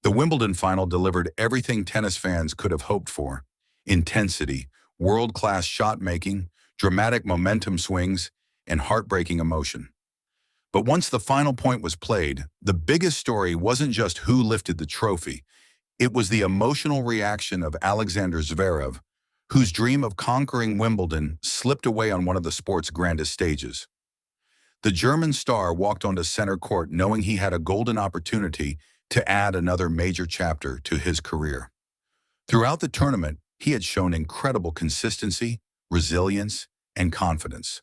The Wimbledon final delivered everything tennis fans could have hoped for: intensity, world-class shot-making, dramatic momentum swings, and heartbreaking emotion. But once the final point was played, the biggest story wasn't just who lifted the trophy. It was the emotional reaction of Alexander Zverev, whose dream of conquering Wimbledon slipped away on one of the sport's grandest stages. The German star walked onto center court knowing he had a golden opportunity to add another major chapter to his career. Throughout the tournament, he had shown incredible consistency, resilience, and confidence.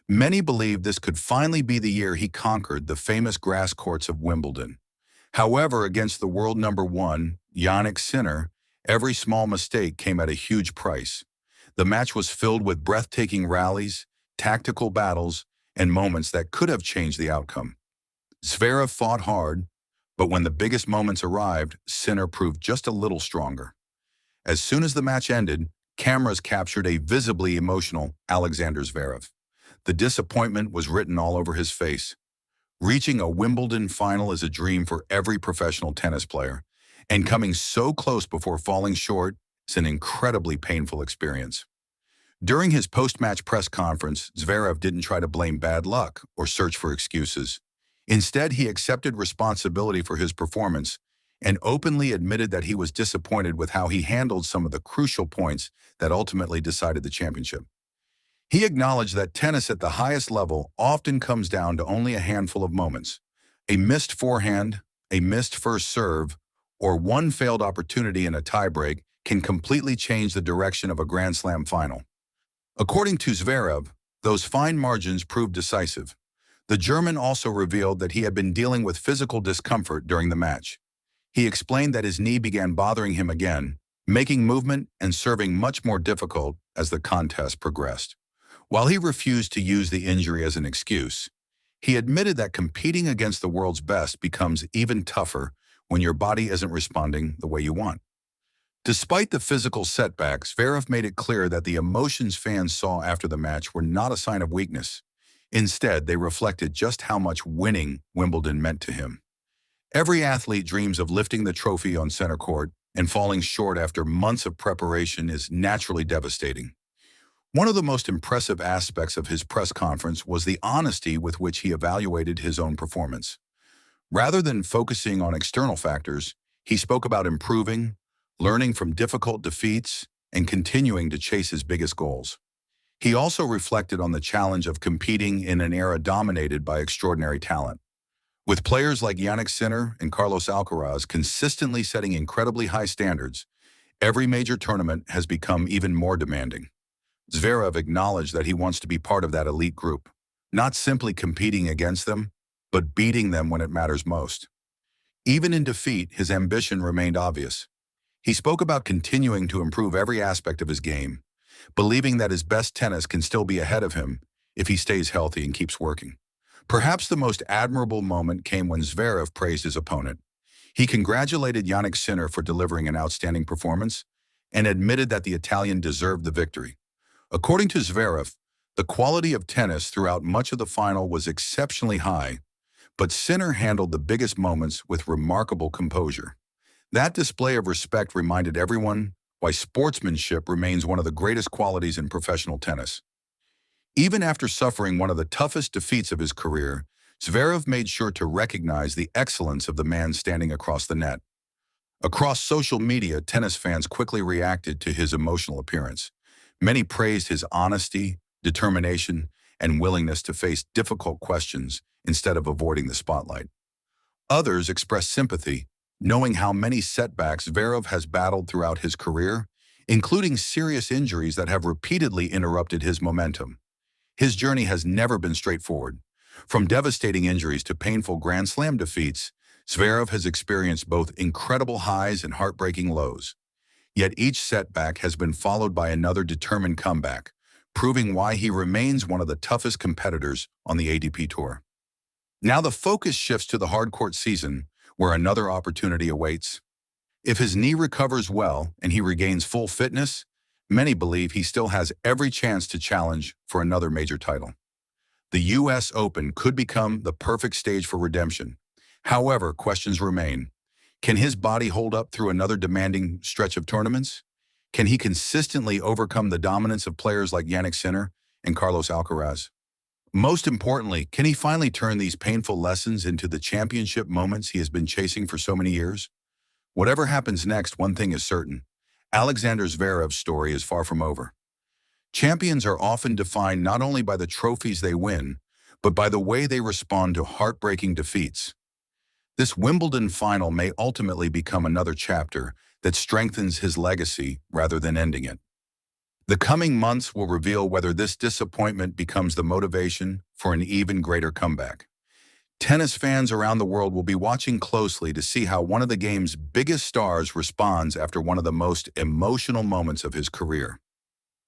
Many believed this could finally be the year he conquered the famous grass courts of Wimbledon. However, against the world number one, Jannik Sinner, every small mistake came at a huge price. The match was filled with breathtaking rallies, tactical battles, and moments that could have changed the outcome. Zverev fought hard, but when the biggest moments arrived, Sinner proved just a little stronger. As soon as the match ended, cameras captured a visibly emotional Alexander Zverev. The disappointment was written all over his face. Reaching a Wimbledon final is a dream for every professional tennis player, and coming so close before falling short is an incredibly painful experience. During his post-match press conference, Zverev didn't try to blame bad luck or search for excuses. Instead, he accepted responsibility for his performance and openly admitted that he was disappointed with how he handled some of the crucial points that ultimately decided the championship. He acknowledged that tennis at the highest level often comes down to only a handful of moments. A missed forehand, a missed first serve, or one failed opportunity in a tiebreak can completely change the direction of a Grand Slam final. According to Zverev, those fine margins proved decisive. The German also revealed that he had been dealing with physical discomfort during the match. He explained that his knee began bothering him again, making movement and serving much more difficult as the contest progressed. While he refused to use the injury as an excuse, he admitted that competing against the world's best becomes even tougher when your body isn't responding the way you want. Despite the physical setbacks, Zverev made it clear that the emotions fans saw after the match were not a sign of weakness. Instead, they reflected just how much winning Wimbledon meant to him. Every athlete dreams of lifting the trophy on center court, and falling short after months of preparation is naturally devastating. One of the most impressive aspects of his press conference was the honesty with which he evaluated his own performance. Rather than focusing on external factors, he spoke about improving, learning from difficult defeats, and continuing to chase his biggest goals. He also reflected on the challenge of competing in an era dominated by extraordinary talent. With players like Jannik Sinner and Carlos Alcaraz consistently setting incredibly high standards, every major tournament has become even more demanding. Zverev acknowledged that he wants to be part of that elite group, not simply competing against them, but beating them when it matters most. Even in defeat, his ambition remained obvious. He spoke about continuing to improve every aspect of his game, believing that his best tennis can still be ahead of him if he stays healthy and keeps working. Perhaps the most admirable moment came when Zverev praised his opponent. He congratulated Jannik Sinner for delivering an outstanding performance and admitted that the Italian deserved the victory. According to Zverev, the quality of tennis throughout much of the final was exceptionally high, but Sinner handled the biggest moments with remarkable composure. That display of respect reminded everyone why sportsmanship remains one of the greatest qualities in professional tennis. Even after suffering one of the toughest defeats of his career, Zverev made sure to recognize the excellence of the man standing across the net. Across social media, tennis fans quickly reacted to his emotional appearance. Many praised his honesty, determination, and willingness to face difficult questions instead of avoiding the spotlight. Others expressed sympathy, knowing how many setbacks Zverev has battled throughout his career, including serious injuries that have repeatedly interrupted his momentum. His journey has never been straightforward. From devastating injuries to painful Grand Slam defeats, Zverev has experienced both incredible highs and heartbreaking lows. Yet each setback has been followed by another determined comeback, proving why he remains one of the toughest competitors on the ATP Tour. Now the focus shifts to the hardcourt season, where another opportunity awaits. If his knee recovers well and he regains full fitness, many believe he still has every chance to challenge for another major title. The U.S. Open could become the perfect stage for redemption. However, questions remain. Can his body hold up through another demanding stretch of tournaments? Can he consistently overcome the dominance of players like Jannik Sinner and Carlos Alcaraz? Most importantly, can he finally turn these painful lessons into the championship moments he has been chasing for so many years? Whatever happens next, one thing is certain. Alexander Zverev's story is far from over. Champions are often defined not only by the trophies they win, but by the way they respond to heartbreaking defeats. This Wimbledon final may ultimately become another chapter that strengthens his legacy rather than ending it. The coming months will reveal whether this disappointment becomes the motivation for an even greater comeback. Tennis fans around the world will be watching closely to see how one of the game's biggest stars responds after one of the most emotional moments of his career.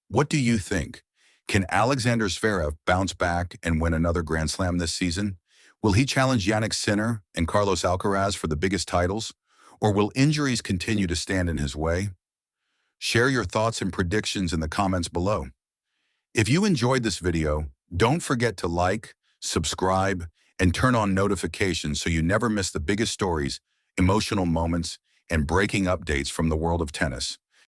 What do you think? Can Alexander Zverev bounce back and win another Grand Slam this season? Will he challenge Jannik Sinner and Carlos Alcaraz for the biggest titles? Or will injuries continue to stand in his way? Share your thoughts and predictions in the comments below. If you enjoyed this video, don't forget to like, subscribe, and turn on notifications so you never miss the biggest stories, emotional moments, and breaking updates from the world of tennis.